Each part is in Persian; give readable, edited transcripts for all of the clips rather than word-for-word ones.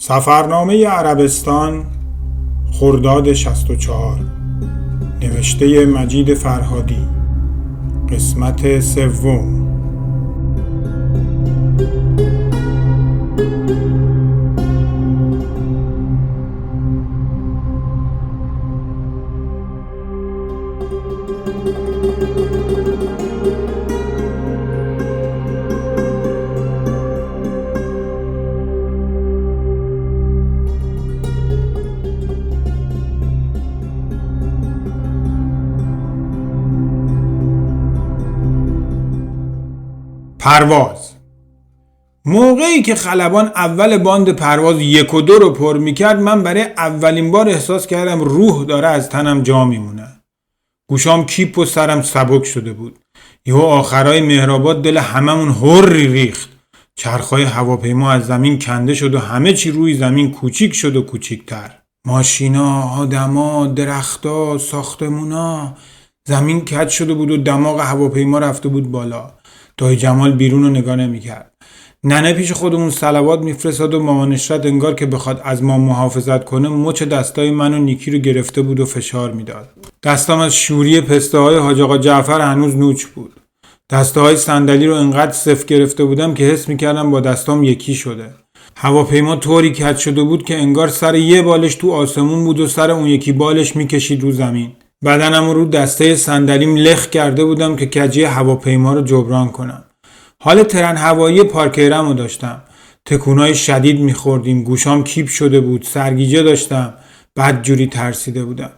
سفرنامه عربستان خرداد 64 نوشته مجید فرهادی قسمت سوم. پرواز. موقعی که خلبان اول باند پرواز 1 و 2 رو پر میکرد، من برای اولین بار احساس کردم روح داره از تنم جا میمونه. گوشام کیپ و سرم سبک شده بود. یهو آخرای مهرآباد دل هممون هوری ریخت. چرخهای هواپیما از زمین کنده شد و همه چی روی زمین کوچیک شد و کوچیک‌تر. ماشینا، آدما، درختا، ساختمونا. زمین کج شده بود و دماغ هواپیما رفته بود بالا. دایی جمال بیرون رو نگاه نمی‌کرد. ننه پیش خودمون صلوات میفرستاد و مامان اشرت انگار که بخواد از ما محافظت کنه مچ دستای من و نیکی رو گرفته بود و فشار میداد. دستام از شوری پسته های حاج آقا جعفر هنوز نوچ بود. دسته های صندلی رو انقدر سفت گرفته بودم که حس میکردم با دستام یکی شده. هواپیما طوری کج شده بود که انگار سر یه بالش تو آسمون بود و سر اون یکی بالش میکشید رو زمین. بدنم رو دسته صندلیم لخ کرده بودم که کجی هواپیما رو جبران کنم. حال ترن هوایی پارکیرم رو داشتم. تکونای شدید میخوردیم. گوشام کیپ شده بود. سرگیجه داشتم. بد جوری ترسیده بودم.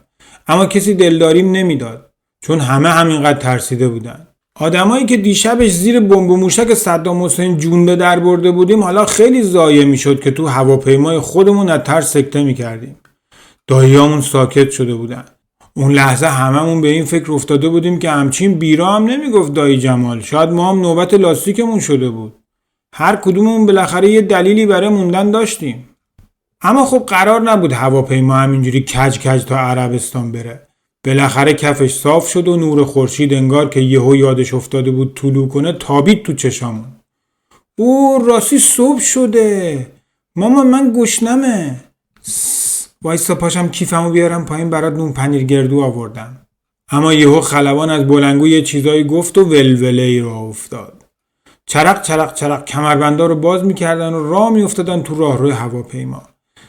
اما کسی دلداریم نمیداد. چون همه همینقدر ترسیده بودن. آدمایی که دیشبش زیر بمب و موشک صدام حسین جون به در برده بودیم حالا خیلی ضایع میشد که تو هواپیمای خودمون از ترس سکته میکردیم. داییامون ساکت شده بودن. اون لحظه هممون به این فکر افتاده بودیم که همچین بیرا هم نمیگفت دایی جمال. شاید ما هم نوبت لاستیکمون شده بود. هر کدوممون بالاخره یه دلیلی برای موندن داشتیم. اما خب قرار نبود هواپیما همینجوری کج کج تا عربستان بره. بالاخره کفش صاف شد و نور خورشید انگار که یهو یادش افتاده بود طلوع کنه تابید تو چشامون. او راستی صبح شده. مامان من گشنمه. وایسا پاشم کیفمو بیارم پایین برات نون پنیر گردو آوردم. اما یهو خلبان از بلنگو یه چیزایی گفت و ولوله‌ای راه افتاد. چرق چرق چرق کمربندا رو باز میکردن و راه میافتادن تو راهروی هواپیما.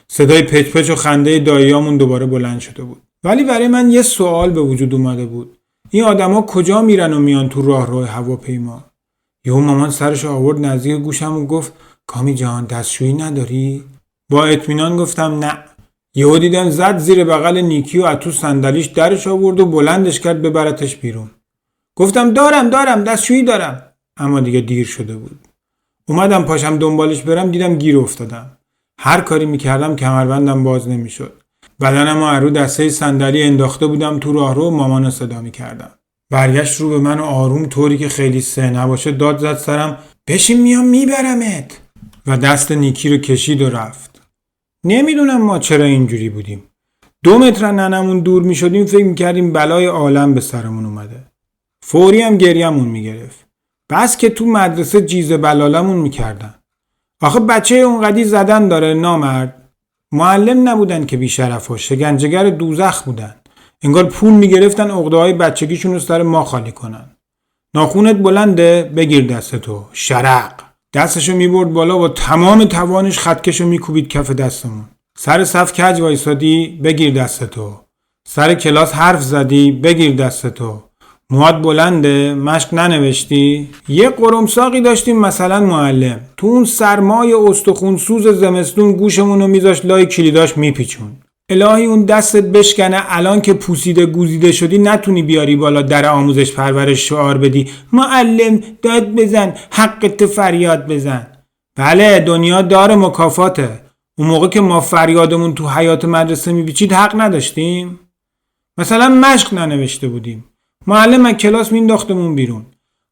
صدای پچ پچ و خنده داییامون دوباره بلند شده بود. ولی برای من یه سوال به وجود اومده بود. این آدما کجا میرن و میان تو راهروی هواپیما؟ یهو مامان سرش آورد نزدیک گوشم و گفت کامی جان دستشویی نداری؟ با اطمینان گفتم نه. یهو دیدم زد زیر بغل نیکی و از تو صندلیش درش آورد و بلندش کرد ببرتش بیرون. گفتم دارم دستشویی دارم. اما دیگه دیر شده بود. اومدم پاشم دنبالش برم دیدم گیر افتادم. هر کاری میکردم کمربندم باز نمیشد. بدنمو از رو دسته صندلی انداخته بودم تو راهرو و مامانو صدا میکردم. برگشت رو به من و آروم طوری که خیلی سه نباشه داد زد سرم بشین میام میبرمت و دست نیکی رو کشید و رفت. نمیدونم ما چرا اینجوری بودیم. 2 متر ننمون دور میشدیم فکر میکردیم بلای عالم به سرمون اومده. فوری هم گریمون میگرفت. بس که تو مدرسه جیز بلالمون میکردن. آخه بچه اونقدی زدن داره نامرد. معلم نبودن که بیشرفا شکنجهگر دوزخ بودن. انگار پول میگرفتن عقده‌های بچگیشون رو سر ما خالی کنن. ناخونت بلنده بگیر دستتو. شرق. دستشو میبرد بالا و تمام توانش خطکشو میکوبید کف دستمون. سر صف کج وایسادی بگیر دستتو. سر کلاس حرف زدی بگیر دستتو. موهات بلنده مشق ننوشتی. یه قرمساقی داشتیم مثلا معلم تو اون سرمای استخونسوز زمستون گوشمونو میذاش لای کلیداش میپیچون. الهی اون دستت بشکنه الان که پوسیده گوزیده شدی نتونی بیاری بالا در آموزش پرورش شعار بدی معلم داد بزن حقت فریاد بزن. بله دنیا دار مکافاته. اون موقع که ما فریادمون تو حیات مدرسه میپیچید حق نداشتیم. مثلا مشق ننوشته بودیم معلم از کلاس مینداختمون بیرون.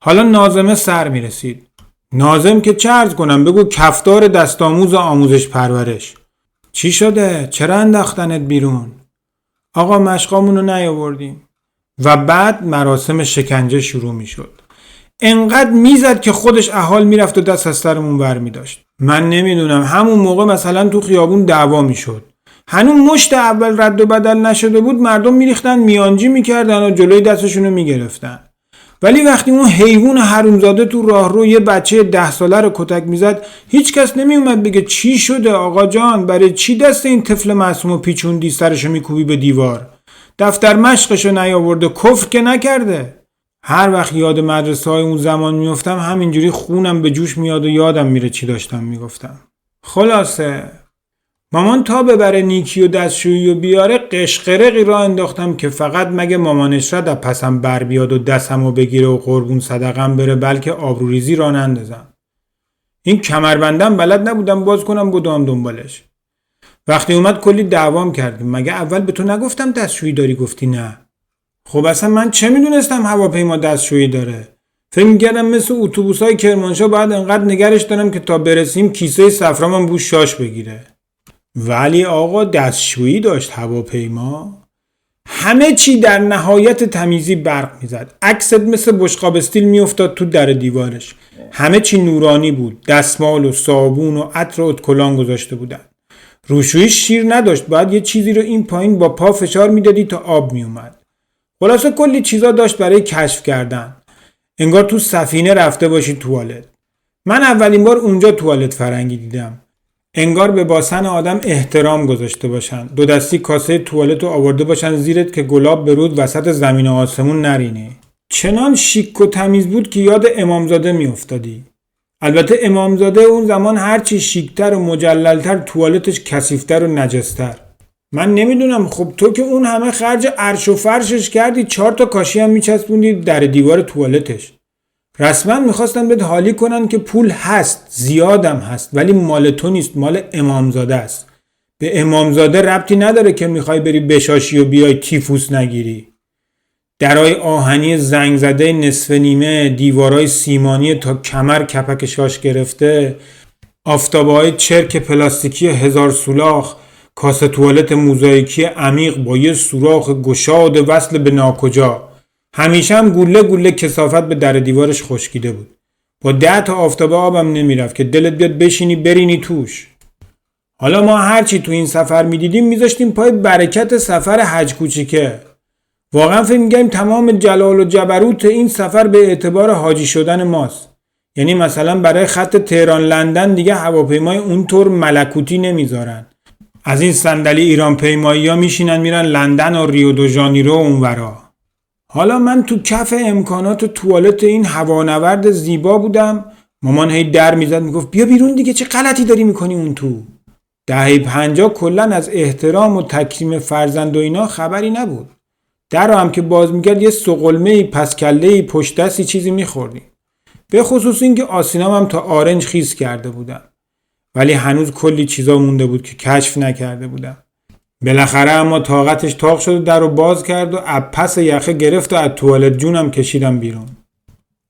حالا ناظمه سر میرسید. ناظم که چه عرض کنم بگو کفتار دستاموز آموزش پرورش. چی شده؟ چرا انداختنت بیرون؟ آقا مشقامونو نیاوردیم. و بعد مراسم شکنجه شروع می شد. انقدر میزد که خودش احال میرفت و دست از سرمون ور میداشت. من نمیدونم همون موقع مثلا تو خیابون دعوا میشد، هنوز مشت اول رد و بدل نشده بود، مردم میریختن میانجی میکردن و جلوی دستشونو میگرفتن. ولی وقتی اون حیوان حرومزاده تو راهرو یه بچه 10 ساله رو کتک میزد، هیچ کس نمیومد بگه چی شده آقا جان، برای چی دست این طفل معصومو پیچوندی سرشو میکوبی به دیوار؟ دفتر مشقشو نیاورده، کفر که نکرده. هر وقت یاد مدرسه های اون زمان میافتم همینجوری خونم به جوش میاد و یادم میره چی داشتم میگفتم. خلاصه مامان تا ببره نیکی و دستشویی و بیاره قشقرقی را انداختم که فقط مگه مامانش را در پسم بر بیاد و دستمو بگیره و قربون صدقم بره، بلکه آبروریزی را نندازم. این کمربندم بلد نبودم باز کنم، بدوام دنبالش. وقتی اومد کلی دعوام کردیم، مگه اول به تو نگفتم دستشویی داری؟ گفتی نه. خب اصلا من چه میدونستم هواپیما دستشویی داره؟ فکر می‌کردم مثل اتوبوسای کرمانشاه باید انقدر نگرش دارم که تا برسیم کیسه صفرامم بوش شاش بگیره. ولی آقا دستشویی داشت هواپیما. همه چی در نهایت تمیزی برق میزد، عکست مثل بشقاب استیل میافتاد تو در دیوارش. همه چی نورانی بود، دستمال و صابون و عطر و ادکلان گذاشته بودن. روشویی شیر نداشت، باید یه چیزی رو این پایین با پا فشار میدادی تا آب میومد. خلاصه کلی چیزا داشت برای کشف کردن. انگار تو سفینه رفته باشی توالت. من اولین بار اونجا توالت فرنگی دیدم. انگار به باسن آدم احترام گذاشته باشن، 2 دستی کاسه توالت رو آورده باشن زیرت که گلاب برود وسط زمین و آسمون نرینه. چنان شیک و تمیز بود که یاد امامزاده میافتادی. البته امامزاده اون زمان هرچی شیکتر و مجللتر، توالتش کثیفتر و نجستر. من نمیدونم، خب تو که اون همه خرج عرش و فرشش کردی، 4 تا کاشی هم میچسبوندی در دیوار توالتش. رسما میخواستن بهت حالی کنن که پول هست، زیادم هست، ولی مال تو نیست، مال امامزاده است. به امامزاده ربطی نداره که میخوای بری بشاشی و بیای تیفوس نگیری. درای آهنی زنگ زده نصف نیمه، دیوارای سیمانی تا کمر کپک شاش گرفته، آفتابهای چرک پلاستیکی 1000 سولاخ، کاسه توالت موزاییکی عمیق با یه سوراخ گشاد وصل به ناکجا. همیشه هم گوله گوله کثافت به در دیوارش خشکیده بود. با 10 تا آفتابه آبم نمیرفت که دلت بیاد بشینی برینی توش. حالا ما هرچی تو این سفر میدیدیم میذاشتیم پای برکت سفر حج کوچیکه. واقعا فکر میگم تمام جلال و جبروت این سفر به اعتبار حاجی شدن ماست. یعنی مثلا برای خط تهران لندن دیگه هواپیمای اونطور ملکوتی نمیذارن. از این صندلی ایران پیمایی ها میشینن میرن لندن و ریو دو ژانیرو اونورا. حالا من تو کف امکانات توالت این هوانورد زیبا بودم، مامان هی در میزد میگفت بیا بیرون دیگه، چه غلطی داری میکنی اون تو. دهه 50 کلن از احترام و تکریم فرزند و اینا خبری نبود. در هم که باز میکرد یه سقلمه‌ای پس کله‌ای پشت دستی چیزی میخوردیم. به خصوص این که آسینام هم تا آرنج خیس کرده بودم. ولی هنوز کلی چیزا مونده بود که کشف نکرده بودم. بالاخره اما طاقتش تاق شد و در رو باز کرد و پس یخه گرفت و از توالت جونم کشیدم بیرون.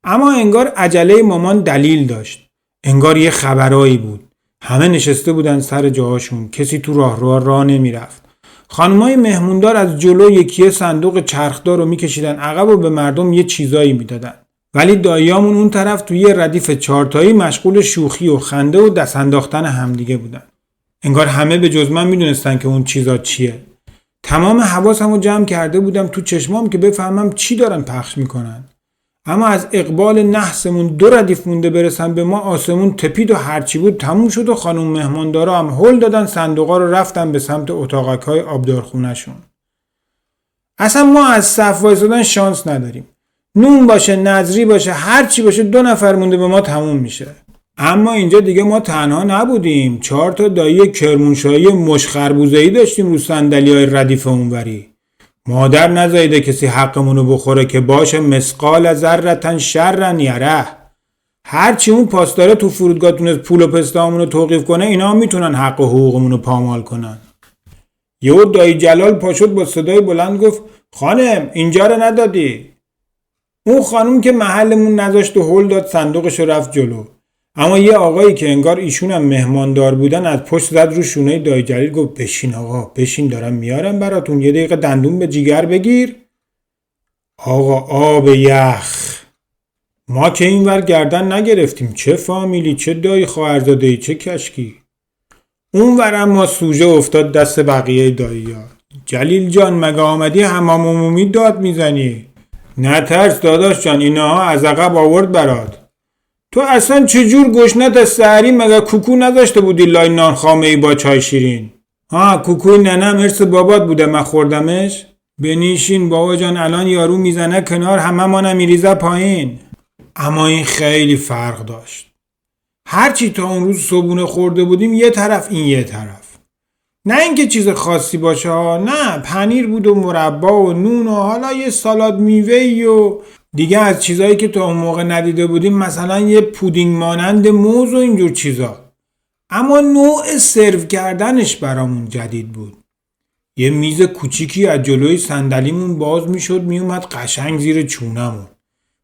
اما انگار عجله مامان دلیل داشت. انگار یه خبرایی بود. همه نشسته بودن سر جاهاشون، کسی تو راه نمیرفت. خانمای مهموندار از جلو یکی صندوق چرخدار رو میکشیدن عقب و به مردم یه چیزایی میدادن. ولی داییامون اون طرف توی یه ردیف 4 تایی مشغول شوخی و خنده و دست انداختن همدیگه بودن. انگار همه به جز من میدونستن که اون چیزا چیه. تمام حواسمو جمع کرده بودم تو چشمام که بفهمم چی دارن پخش میکنن. اما از اقبال نحسمون 2 ردیف مونده برسن به ما، آسمون تپید و هرچی بود تموم شد و خانم مهماندارا هم هل دادن صندوقا رو رفتن به سمت اتاقک‌های آبدارخونه‌شون. اصلا ما از صف وایسادن شانس نداریم. نون باشه، نظری باشه، هرچی باشه 2 نفر مونده به ما تموم میشه. اما اینجا دیگه ما تنها نبودیم. 4 تا دایی کرمانشاهی مشخربوزه‌ای داشتیم رو صندلی‌های ردیف اونوری. مادر نزایده کسی حقمونو بخوره که باشه مثقال ذرة شرا یره. هرچی اون پاسداره تو فرودگاه تونست پول و پستامونو توقیف کنه، اینا هم میتونن حق و حقوقمونو پامال کنن. یهو دایی جلال پاشد با صدای بلند گفت خانم اینجا رو ندادی. اون خانم که محلمون نذاشت و هل داد صندوقش رفت جلو. اما یه آقایی که انگار ایشون هم مهماندار بودن از پشت زد رو شونه دایی جلیل گفت بشین آقا بشین، دارم میارم براتون، یه دقیقه دندون به جیگر بگیر. آقا آب یخ. ما که اینور گردن نگرفتیم، چه فامیلی، چه دایی خواهرزاده‌ای، چه کشکی. اونور اما سوژه افتاد دست بقیه دایی‌ها. جلیل جان مگه آمدی حمام عمومی داد میزنی؟ نه ترس داداش جان، اینها از عقب آورد برات. تو اصلا چجور گشنت از سحری مگه کوکو نذاشته بودی لای نان خامه‌ای با چای شیرین؟ ها کوکوی ننم ارث بابات بوده من خوردمش؟ بنیشین بابا جان، الان یارو میزنه کنار همه مانم میریزه پایین. اما این خیلی فرق داشت. هرچی تا اون روز صبونه خورده بودیم یه طرف این یه طرف. نه اینکه چیز خاصی باشه ها، نه، پنیر بود و مربا و نون و حالا یه سالاد میوه‌ای و دیگه از چیزایی که تا اون موقع ندیده بودیم، مثلا یه پودینگ مانند موز و اینجور چیزا. اما نوع سرو کردنش برامون جدید بود. یه میز کوچیکی از جلوی صندلیمون باز میشد میومد قشنگ زیر چونمون.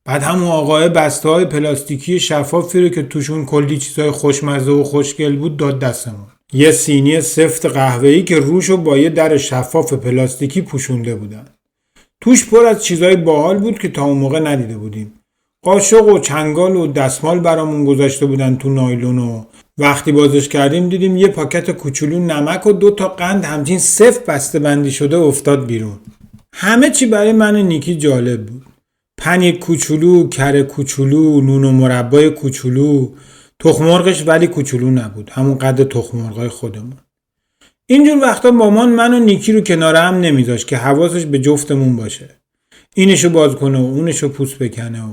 بعد همون آقای بسته‌های پلاستیکی شفافی رو که توشون کلی چیزای خوشمزه و خوشگل بود داد دستمون. یه سینی سفت قهوه‌ای که روشو با یه در شفاف پلاستیکی پوشونده بودن. توش پر از چیزای باحال بود که تا اون موقع ندیده بودیم. قاشق و چنگال و دستمال برامون گذاشته بودن تو نایلون و وقتی بازش کردیم دیدیم یه پاکت کوچولو نمک و 2 تا قند همچین صفر بسته بندی شده افتاد بیرون. همه چی برای من و نیکی جالب بود. پنیر کوچولو، کره کوچولو، نون و مربای کوچولو، تخم مرغش ولی کوچولو نبود، همون قد تخم مرغای خودمون. اینجور وقتا مامان من و نیکی رو کنار هم نمیذاشت که حواسش به جفتمون باشه. اینشو باز کنه و اونشو پوست بکنه و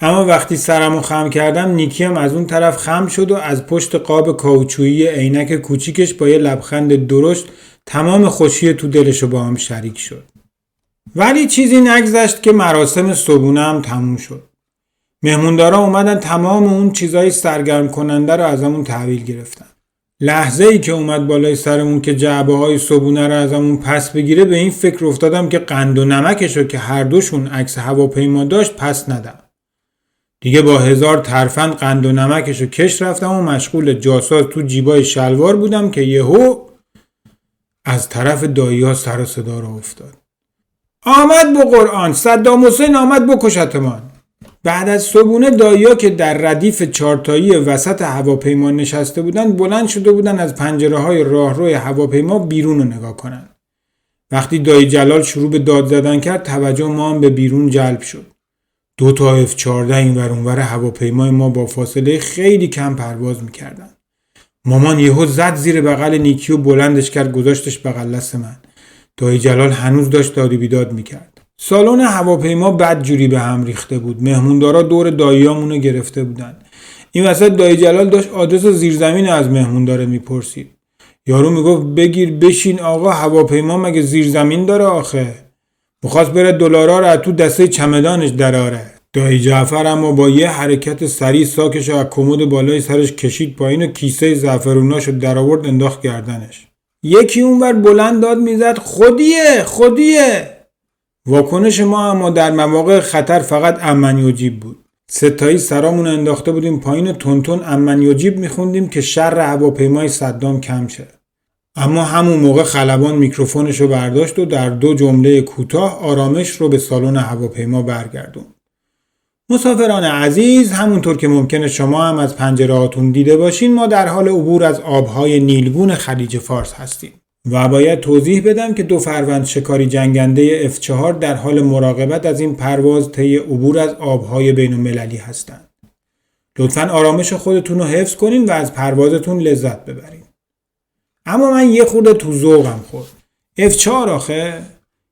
اما وقتی سرمو خم کردم نیکی هم از اون طرف خم شد و از پشت قاب کاوچویی عینک کوچیکش با یه لبخند درشت تمام خوشی تو دلشو با هم شریک شد. ولی چیزی نگذشت که مراسم صبحونه هم تموم شد. مهموندارا اومدن تمام اون چیزای سرگرم کننده رو ازمون تحویل گرفتن. لحظه ای که اومد بالای سرمون که جعبه های صبحونه رو ازمون پس بگیره به این فکر افتادم که قند و نمکشو که هر دوشون عکس هواپیما داشت پس ندم. دیگه با 1000 ترفند قند و نمکشو کش رفتم و مشغول جاساز تو جیبای شلوار بودم که یهو از طرف دایی‌ها سر و صدا رو افتاد. آمد به قرآن، صدام حسین آمد بکشتمان. بعد از صبحونه دایی‌ها که در ردیف چارتایی وسط هواپیما نشسته بودن بلند شده بودن از پنجره‌های راهروی هواپیما بیرون رو نگاه کنن. وقتی دایی جلال شروع به داد زدن کرد توجه ما هم به بیرون جلب شد. 2 تا F-14 اینور اونور هواپیمای ما با فاصله خیلی کم پرواز میکردن. مامان یهو زد زیر بغل نیکی و بلندش کرد گذاشتش بغل دست من. دایی جلال هنوز داشت داد و بیداد میکرد. سالن هواپیما بدجوری به هم ریخته بود. مهموندارا دور داییامونو گرفته بودن. این وسط دایی جلال داشت آدرس زیرزمین از مهمونداره میپرسید. یارو میگفت بگیر بشین آقا، هواپیما مگه زیرزمین داره آخه؟ میخواست بره دلارا رو از تو دسته چمدانش دراره. دایی جعفر اما با یه حرکت سریع ساکش از کمد بالای سرش کشید پایین و کیسه زعفروناشو در آورد انداخت گردنش. یکی اونور بلند داد میزد خودیه. واکنش ما اما در مواقع خطر فقط امنی و جیب بود. ستایی سرامون انداخته بودیم پایین و تونتون امنی و جیب میخوندیم که شر هواپیمای صدام کم شه. اما همون موقع خلبان میکروفونش رو برداشت و در 2 جمله کوتاه آرامش رو به سالن هواپیما برگردون. مسافران عزیز، همونطور که ممکنه شما هم از پنجره‌هاتون دیده باشین ما در حال عبور از آبهای نیلگون خلیج فارس هستیم. و باید توضیح بدم که 2 فروند شکاری جنگنده F-4 در حال مراقبت از این پرواز طی عبور از آبهای بین‌المللی هستند. لطفاً آرامش خودتون رو حفظ کنین و از پروازتون لذت ببرین. اما من یه خورده تو ذوقم خورد. F-4 آخه؟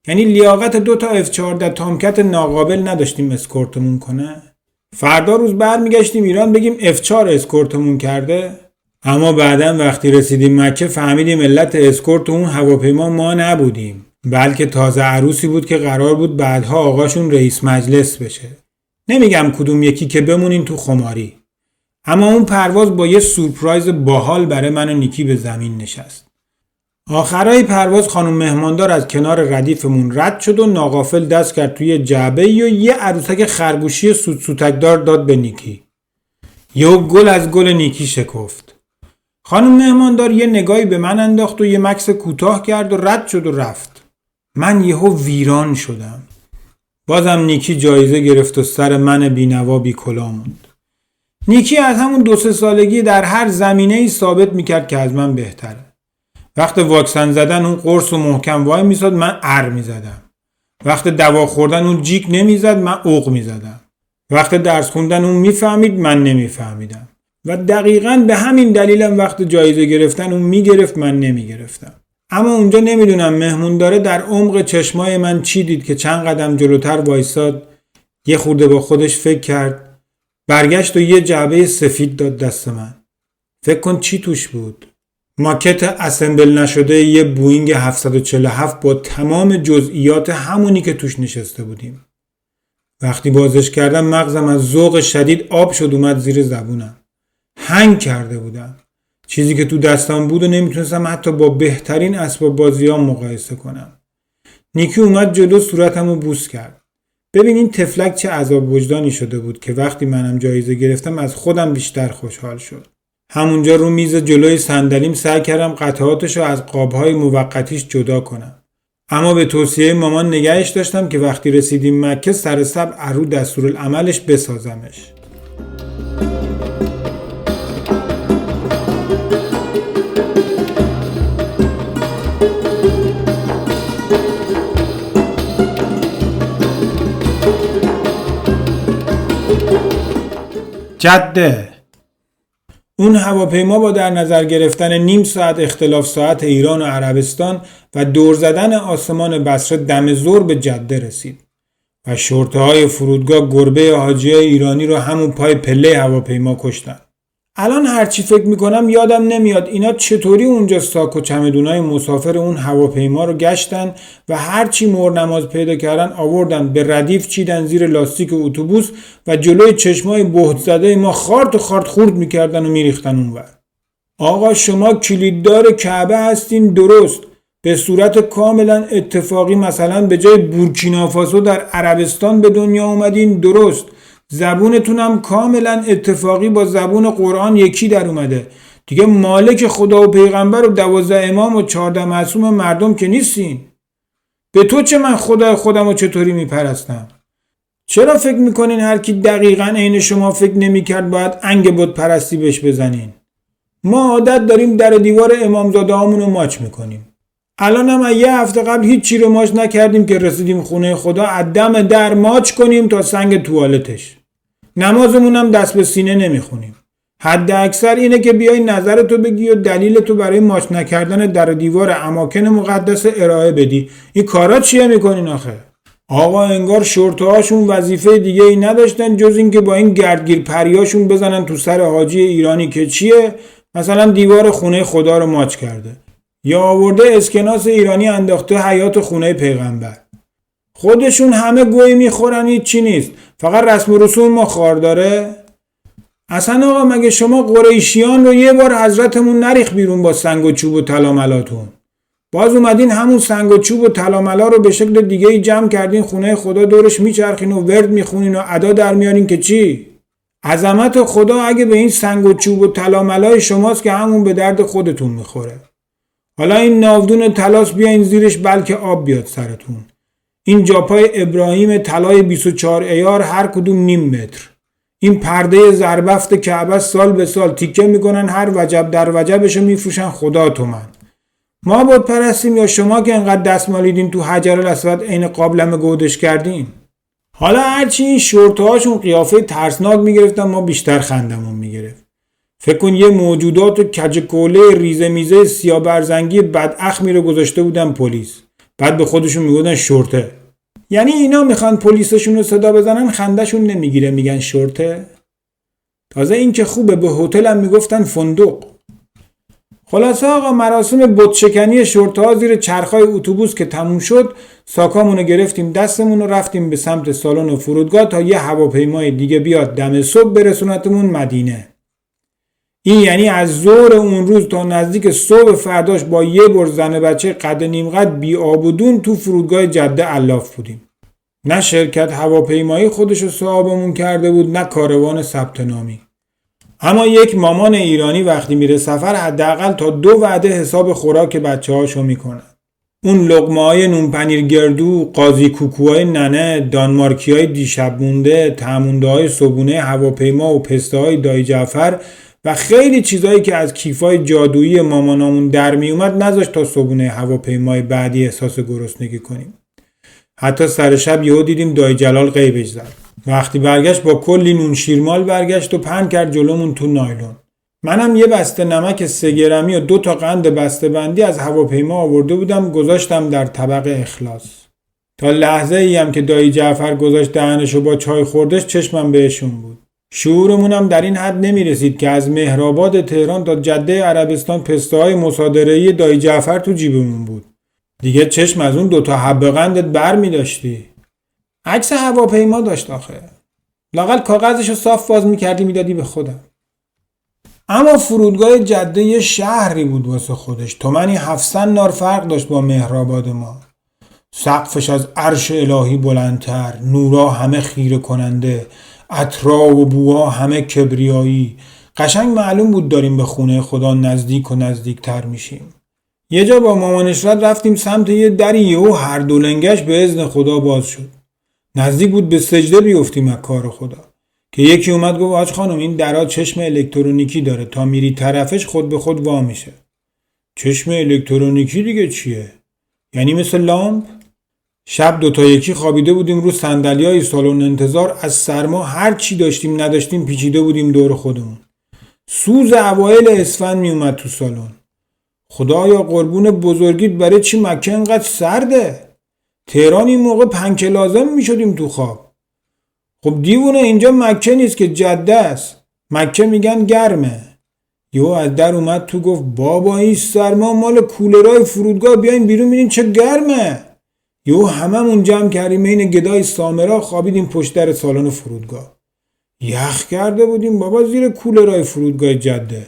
یعنی لیاقت 2 تا F-14 تامکت ناقابل نداشتیم اسکورتمون کنه؟ فردا روز برمیگشتیم ایران بگیم F-4 اسکورتمون کرده؟ اما بعداً وقتی رسیدیم مکه فهمیدیم علت اسکورت اون هواپیما ما نبودیم، بلکه تازه عروسی بود که قرار بود بعدها آقاشون رئیس مجلس بشه. نمیگم کدوم یکی که بمونین تو خماری. اما اون پرواز با یه سورپرایز باحال برای من و نیکی به زمین نشست. آخرای پرواز خانم مهماندار از کنار ردیفمون رد شد و ناغافل دست کرد توی جعبه و یه عروسک خرگوشی سوتسوتکدار داد به نیکی. یه گل از گل نیکی شکفت. خانم مهماندار یه نگاهی به من انداخت و یه مکث کوتاه کرد و رد شد و رفت. من یهو ویران شدم. بازم نیکی جایزه گرفت و سر من بینوا بی کلاه موند. نیکی از همون 2-3 سالگی در هر زمینه‌ای ثابت میکرد که از من بهتره. وقت واکسن زدن اون قرص و محکم وای میزد، من ار میزدم. وقت دوا خوردن اون جیک نمیزد، من عوق میزدم. وقت درس خوندن اون میفهمید، من نمیفهمیدم. و دقیقاً به همین دلیلم وقت جایزه گرفتن اون میگرفت، من نمیگرفتم. اما اونجا نمیدونم مهمونداره در عمق چشمای من چی دید که چند قدم جلوتر وایساد، یه خورده با خودش فکر کرد، برگشت و یه جعبه سفید داد دست من. فکر کن چی توش بود؟ ماکت اسمبل نشده یه بوینگ 747 با تمام جزئیات همونی که توش نشسته بودیم. وقتی بازش کردم مغزم از ذوق شدید آب شد اومد زیر زبونم. هنگ کرده بودم. چیزی که تو دستم بود و نمیتونستم حتی با بهترین اسباب بازیام مقایسه کنم. نیکی اومد جلو صورتمو بوس کرد. ببین این تفلک چه عذاب وجدانی شده بود که وقتی منم جایزه گرفتم از خودم بیشتر خوشحال شد. همونجا رو میز جلوی صندلیم سعی کردم قطعاتشو از قابهای موقتیش جدا کنم. اما به توصیه مامان نگهش داشتم که وقتی رسیدیم مکه سر صبح رو دستورالعملش بسازمش. جده اون هواپیما با در نظر گرفتن نیم ساعت اختلاف ساعت ایران و عربستان و دور زدن آسمان بصره دم ظهر به جده رسید و شرطه‌های فرودگاه گربه حاجیای ایرانی رو همون پای پله هواپیما کشتن. الان هرچی فکر میکنم یادم نمیاد اینا چطوری اونجا ساک و چمدونای مسافر اون هواپیما رو گشتن و هرچی نماز پیدا کردن آوردن به ردیف چیدن زیر لاستیک اتوبوس و جلوی چشمای بهت زده ما خارت و خارت خورد میکردن و میریختن اونور. آقا شما کلیددار کعبه هستین، درست، به صورت کاملا اتفاقی مثلا به جای بورکینافاسو در عربستان به دنیا اومدین، درست، زبونتون هم کاملا اتفاقی با زبون قرآن یکی در اومده. دیگه مالک خدا و پیغمبر و 12 امام و 14 معصوم مردم که نیستین. به تو چه، من خدا خودم رو چطوری میپرستم؟ چرا فکر میکنین هر کی دقیقاً عین شما فکر نمیکرد باید انگ بت پرستی بهش بزنین؟ ما عادت داریم در دیوار امامزاده هامون رو ماچ میکنیم. الان هم یه هفته قبل هیچ چی رو ماچ نکردیم که رسیدیم خونه خدا عدم در ماچ کنیم تا سنگ توالتش. نمازمون هم دست به سینه نمیخونیم. حد اکثر اینه که بیای نظرتو بگی و دلیلتو برای ماچ نکردن در دیوار اماکن مقدس ارائه بدی. این کارا چیه میکنین آخه؟ آقا انگار شرطه‌هاشون وظیفه دیگه ای نداشتن جز این که با این گردگیر پریاشون بزنن تو سر حاجی ایرانی که چیه؟ مثلا دیوار خونه خدا رو ماچ کرده. یا آورده اسکناس ایرانی انداخته حیاط خونه پیغمبر. خودشون همه گوی میخورن، هیچ چی نیست، فقط رسم و رسوم ما خار داره. اصلا آقا مگه شما قریشیان رو یه بار حضرتمون نریخ بیرون با سنگ و چوب و طلا باز اومدین همون سنگ و چوب و طلا رو به شکل دیگه ای جمع کردین خونه خدا دورش میچرخین و ورد میخونین و ادا در میارین که چی؟ عظمت خدا اگه به این سنگ و چوب و طلا شماست که همون به درد خودتون میخوره. حالا این ناودون طلاس بیاین زیرش بلکه آب بیاد سرتون. این جاپای ابراهیم طلای 24 ایار هر کدوم نیم متر. این پرده زربفت کعبه سال به سال تیکه میکنن، هر وجب در وجبشو میفروشن خدا تومن. ما بت پرستیم یا شما که انقدر دست مالیدین تو حجر الاسود عین قابلمه گودش کردین؟ حالا هرچی این شورتهاشون قیافه ترسناک میگرفتن ما بیشتر خندمون میگرفت. فکر کن یه موجودات کج کوله ریزه میزه سیاه برزنگی بداخمی رو گذاشته بودن پلیس. بعد به خودشون میگفتن شرطه. یعنی اینا میخوان پلیسشون رو صدا بزنن خندشون نمیگیره میگن شرطه؟ تازه این که خوبه به هتلم میگفتن فندق. خلاصه آقا مراسم بتشکنی شرطه‌ها زیر چرخای اتوبوس که تموم شد، ساکامونو گرفتیم دستمون و رفتیم به سمت سالن و فرودگاه تا یه هواپیمای دیگه بیاد دم صبح برسونتمون مدینه. این یعنی از ظهر اون روز تا نزدیک صبح فرداش با یه بر زن بچه قد نیم قد بی آب و دون تو فرودگاه جده علاف بودیم. نه شرکت هواپیمایی خودشو صاحبمون کرده بود، نه کاروان ثبت نامی. اما یک مامان ایرانی وقتی میره سفر حداقل تا 2 وعده حساب خوراک بچه‌هاشو میکنه. اون لقمه‌های نون پنیر گردو، قاضی کوکوهای ننه، دانمارکی‌های دیشب مونده، تمونده‌های صبحونه هواپیما و پسته‌های دایی جعفر و خیلی چیزایی که از کیفای جادویی مامانامون در می اومد نذاشت تا صبحونه هواپیمای بعدی احساس گرسنگی کنیم. حتی سر شب یهو دیدیم دایی جلال غیبش زد. وقتی برگشت با کلی نون شیرمال برگشت و پهن کرد جلومون تو نایلون. منم یه بسته نمک 3 گرمی و 2 تا قند بسته بندی از هواپیما آورده بودم گذاشتم در طبق اخلاص. تا لحظه ای هم که دایی جعفر گذاشت دهنشو با چای خوردش چشمم بهشون بود. شعورمونم در این حد نمی رسید که از مهرآباد تهران تا جده عربستان پسته‌های مصادره‌ای دایی جعفر تو جیبمون بود. دیگه چشم از اون 2 تا حبه قندت بر می داشتی. عکس هواپیما داشت آخه. لااقل کاغذشو صاف باز می‌کردی میدادی به خودم. اما فرودگاه جده یه شهری بود واسه خودش. تومنی 700 نار فرق داشت با مهرآباد ما. سقفش از عرش الهی بلندتر، نورا همه خیره کننده، عطرا و بوها همه کبریایی. قشنگ معلوم بود داریم به خونه خدا نزدیک و نزدیکتر میشیم. یه جا با مامانش رفتیم سمت یه دری و هر دو لنگش به اذن خدا باز شد. نزدیک بود به سجده بیفتیم از کار خدا. که یکی اومد گفت حاج خانم این درا چشم الکترونیکی داره، تا میری طرفش خود به خود وا میشه. چشم الکترونیکی دیگه چیه؟ یعنی مثل لامپ؟ شب 2 تا یکی خوابیده بودیم رو صندلیای سالن انتظار، از سرما هر چی داشتیم نداشتیم پیچیده بودیم دور خودمون. سوز اوایل اسفند می اومد تو سالن. خدایا قربون بزرگیت برای چی مکه انقدر سرده؟ تهران این موقع پنکه لازم می شدیم تو خواب. خب دیوونه اینجا مکه نیست که جده است. مکه میگن گرمه. یهو از در اومد تو گفت بابا این سرما مال کولرای فرودگاه، بیاین بیرون ببینین چه گرمه. یهو هممون جمع کردیم این گدای سامرا خوابیدیم پشت در سالن فرودگاه. یخ کرده بودیم بابا زیر کولرای فرودگاه جده.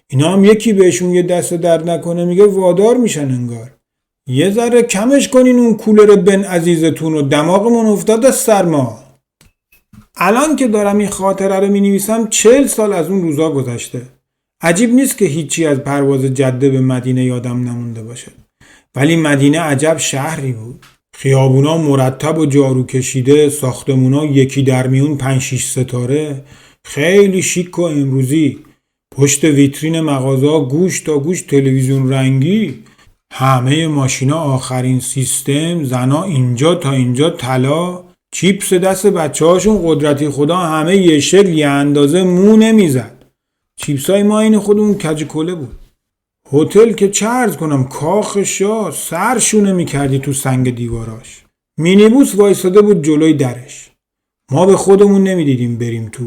اینا هم یکی بهشون یه دست درد نکنه میگه وادار میشن انگار. یه ذره کمش کنین اون کولر بن عزیزتون و دماغمون افتاد از سرما. الان که دارم این خاطره رو می‌نویسم 40 سال از اون روزا گذشته. عجیب نیست که هیچی از پرواز جده به مدینه یادم نمونده باشه. ولی مدینه عجب شهری بود. خیابونا مرتب و جارو کشیده، ساختمونا یکی در میون 5-6 ستاره، خیلی شیک و امروزی. پشت ویترین مغازه‌ها گوش تا گوش تلویزیون رنگی، همه ماشینا آخرین سیستم، زنا اینجا تا اینجا طلا، چیپس دست بچه‌هاشون قدرتی خدا همه یه شکل یه اندازه مو نمیزد. چیپسای ما این خودمون کج کله بود. هتل که چه عرض کنم، کاخ شاه سرشونه میکردی تو سنگ دیواراش. مینیبوس وایساده بود جلوی درش. ما به خودمون نمیدیدیم بریم تو.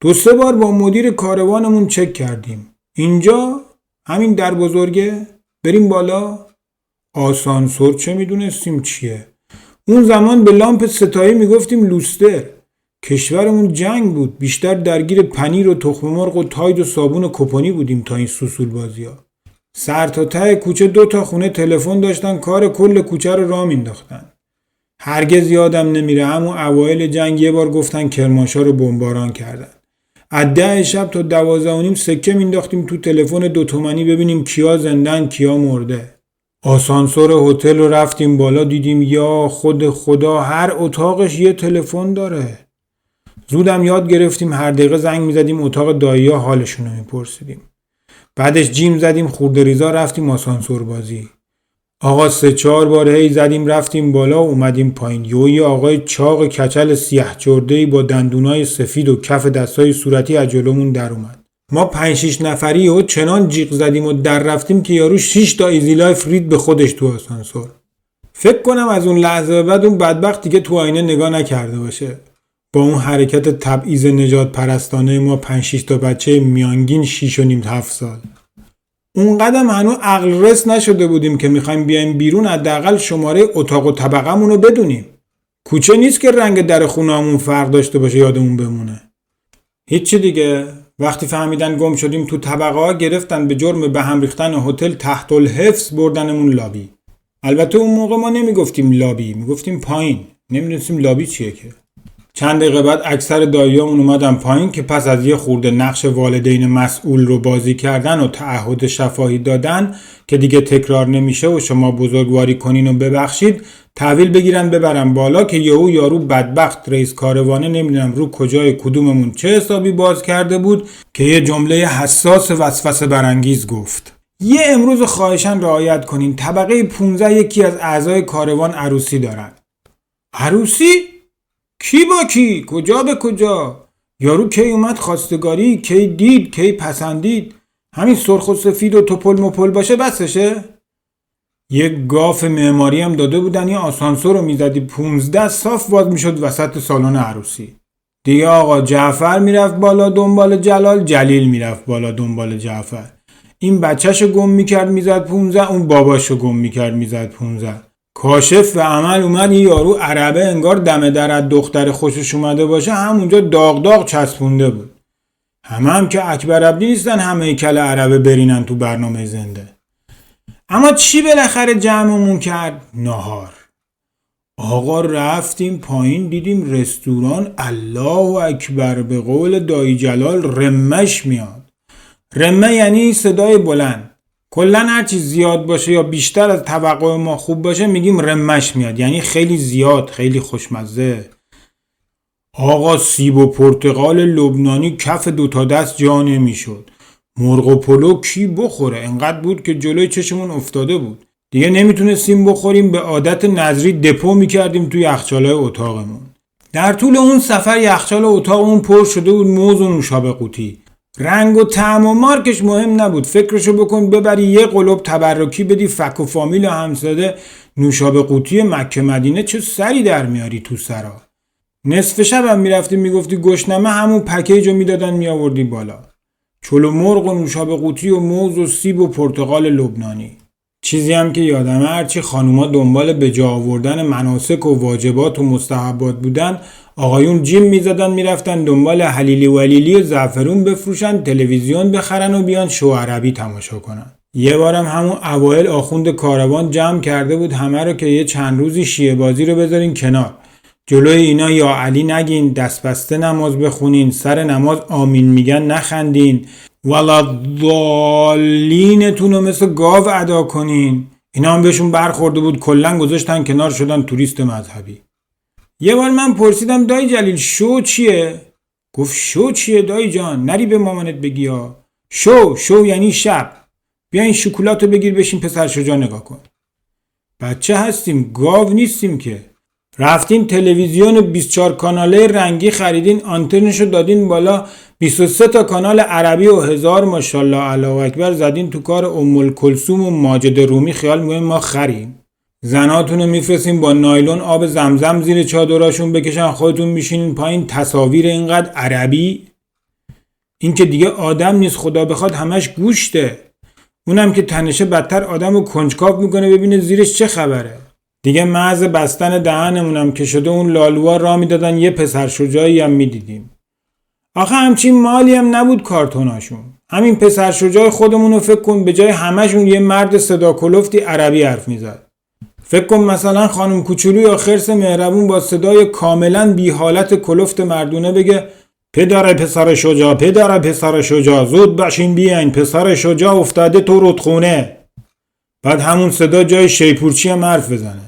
2-3 بار با مدیر کاروانمون چک کردیم. اینجا همین در بزرگه، بریم بالا. آسانسور چه میدونستیم چیه. اون زمان به لامپ ستایی میگفتیم لوستر. کشورمون جنگ بود، بیشتر درگیر پنیر و تخم مرغ و تاید و صابون و کپونی بودیم تا این سوسول بازی‌ها. سر تا ته کوچه 2 تا خونه تلفن داشتن، کار کل کوچه رو راه مینداختن. هرگز یادم نمیره همون اوایل جنگ یه بار گفتن کرمانشاه رو بمباران کردن. از 10 شب تا 12:30 سکه مینداختیم تو تلفن 2 تومانی ببینیم کیا زندن کیا مرده. آسانسور هتل رو رفتیم بالا، دیدیم یا خود خدا هر اتاقش یه تلفن داره. زودم یاد گرفتیم هر دقیقه زنگ میزدیم اتاق دایی‌ها حالشون رو میپرسیدیم. بعدش جیم زدیم خورده ریزا رفتیم آسانسور بازی. آقا 3-4 بار هی زدیم رفتیم بالا و اومدیم پایین. یه آقای چاق کچل سیاه چرده‌ای با دندونای سفید و کف دستای صورتی از جلومون در اومد. ما 5-6 نفری و چنان جیغ زدیم و در رفتیم که یارو 6 تا ایزی لایف رید به خودش تو آسانسور. فکر کنم از اون لحظه بعد اون بدبخت دیگه تو آینه نگاه نکرده باشه. با اون حرکت تبعیض نجات پرستانه ما 5-6 تا بچه میانگین 6.5-7 سال. اون قدم هنوز عقل رس نشده بودیم که میخوایم بیایم بیرون حداقل شماره اتاق و طبقمون رو بدونیم. کوچه نیست که رنگ در خونه‌مون فرق داشته باشه یادمون بمونه. هیچی دیگه. وقتی فهمیدن گم شدیم تو طبقه ها گرفتن به جرم به هم ریختن هتل تحت الحفظ بردنمون لابی. البته اون موقع ما نمیگفتیم لابی، میگفتیم پایین. نمیدونستیم لابی چیه که. چند دقیقه بعد اکثر داییامون اومدن پایین که پس از یه خورده نقش والدین مسئول رو بازی کردن و تعهد شفاهی دادن که دیگه تکرار نمیشه و شما بزرگواری کنین و ببخشید، تحویل بگیرن ببرن بالا که یارو بدبخت رئیس کاروانه نمیدونم رو کجای کدوممون چه حسابی باز کرده بود که یه جمله حساس وسوسه برانگیز گفت. یه امروز خواهشاً رعایت کنین، طبقه 15 یکی از اعضای کاروان عروسی دارن. عروسی؟ کی با کی؟ کجا به کجا؟ یارو کی اومد خواستگاری؟ کی دید؟ کی پسندید؟ همین سرخ و سفید و توپل مپل باشه بسشه؟ یک گاف معماری هم داده بودن، یه آسانسور رو میزدی 15 صاف باز میشد وسط سالن عروسی. دیگه آقا جعفر میرفت بالا دنبال جلال، جلیل میرفت بالا دنبال جعفر. این بچهشو گم میکرد میزد 15، اون باباشو گم میکرد میزد 15. کاشف و عمل اومد این یارو عربه انگار دم در از دختر خوشش اومده باشه همونجا داغ داغ چسبونده بود. هم که اکبر عبدی نیستن همه هیکل عربه برینن تو برنامه زنده. اما چی بالاخره جمعمون کرد؟ نهار. آقا رفتیم پایین دیدیم رستوران الله اکبر به قول دایی جلال رمش میاد. رمه یعنی صدای بلند. کلن هر چی زیاد باشه یا بیشتر از توقع ما خوب باشه میگیم رمش میاد، یعنی خیلی زیاد، خیلی خوشمزه. آقا سیب و پرتقال لبنانی کف دوتا دست جا نمیشد. مرغ و پلو کی بخوره؟ انقدر بود که جلوی چشمون افتاده بود. دیگه نمیتونستیم بخوریم، به عادت نظری دپو میکردیم توی یخچالای اتاقمون. در طول اون سفر یخچال اتاقمون پر شده بود موز و نوشابه قوطی. رنگ و طعم و مارکش مهم نبود، فکرشو بکن ببری یه قلوب تبرکی بدی فک و فامیل و همساده نوشابه قوطی مکه مدینه، چه سری در میاری تو سرا. نصف شب هم میرفتی میگفتی گشنمه، همون پکیجو میدادن میآوردی بالا. چلو مرغ و نوشابه قوطی و موز و سیب و پرتقال لبنانی. چیزی هم که یادمه هرچی خانوما دنبال به جا آوردن مناسک و واجبات و مستحبات بودن، آقایون جیم میزدن میرفتن دنبال حلیلی ولیلی و زعفرون بفروشن، تلویزیون بخرن و بیان شو عربی تماشا کنن. یه بارم همون اوایل آخوند کاروان جمع کرده بود همه رو که یه چند روزی شیعه بازی رو بذارین کنار. جلوی اینا یا علی نگین، دست بسته نماز بخونین، سر نماز آمین میگن نخندین، ولا ضالینتون رو مثل گاو ادا کنین. اینا هم بهشون برخورده بود، کلن گذاشتن کنار، شدن توریست مذهبی. یه بار من پرسیدم دایی جلیل شو چیه؟ گفت شو چیه دایی جان؟ نری به مامانت بگی ها. شو یعنی شب. بیا این شکلاتو بگیر بشین پسر شجاع نگاه کن. بچه هستیم، گاو نیستیم که. رفتین تلویزیون 24 کاناله رنگی خریدین، آنتنشو دادین بالا، 23 تا کانال عربی و 1000 ماشاءالله الله اکبر زدین تو کار کلثوم و ماجد رومی، خیال می‌کنین ما خریم. زناتونو میفرستین با نایلون آب زمزم زیر چادراشون بکشن، خودتون میشینین پایین تصاویر اینقدر عربی. این که دیگه آدم نیست، خدا بخواد همش گوشته. اونم که تنشه بدتر آدمو کنجکاو میکنه ببینه زیرش چه خبره. دیگه محض بستن دهنمونم که شده اون لالوها را میدادن یه پسر شجاعی هم میدیدیم. آخه همچین مالی هم نبود کارتوناشون. همین پسر شجاع خودمونو فکر کن به جای همشون یه مرد صدا کلفتی عربی حرف میزد. فکر کن مثلا خانم کوچولو یا خرس مهربون با صدای کاملا بی حالت کلفت مردونه بگه پدر پسر شجاع زود باشین بیاین، پسر شجاع افتاده تو رودخونه. بعد همون صدا جای شیپورچی هم حرف بزنه.